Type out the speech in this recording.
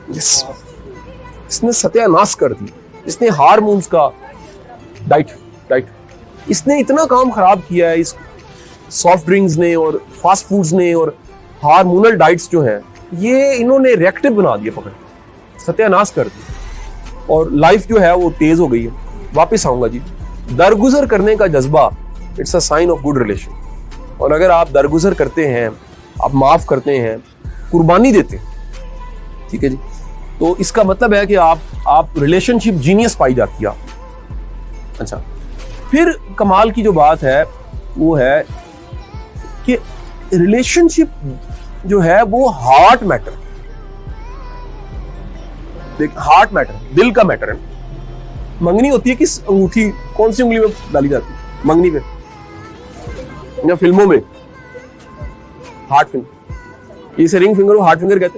इसने सत्यानाश कर दी। इसने हार्मोन्स का डाइट इसने इतना काम खराब किया है, इस सॉफ्ट ड्रिंक्स ने और फास्ट फूड्स ने और हार्मोनल डाइट्स जो हैं, ये इन्होंने रिएक्टिव बना दिया, पकड़ सत्यानाश कर दिया और लाइफ जो है वो तेज हो गई है। वापस आऊंगा जी, दरगुजर करने का जज्बा it's a sign of good relation. और अगर आप दरगुजर करते हैं, आप माफ करते हैं, कुर्बानी देते हैं, ठीक है जी, तो इसका मतलब है कि आप रिलेशनशिप जीनियस पाई जाती है। अच्छा, फिर कमाल की जो बात है वो है कि रिलेशनशिप जो है वो हार्ट मैटर, हार्ट मैटर, दिल का मैटर है। मंगनी होती है किस अंगूठी, कौन सी उंगली में डाली जाती है? मंगनी पे या फिल्मों में हार्ट फिंगर, इसे रिंग फिंगर, हार्ट फिंगर कहते हैं।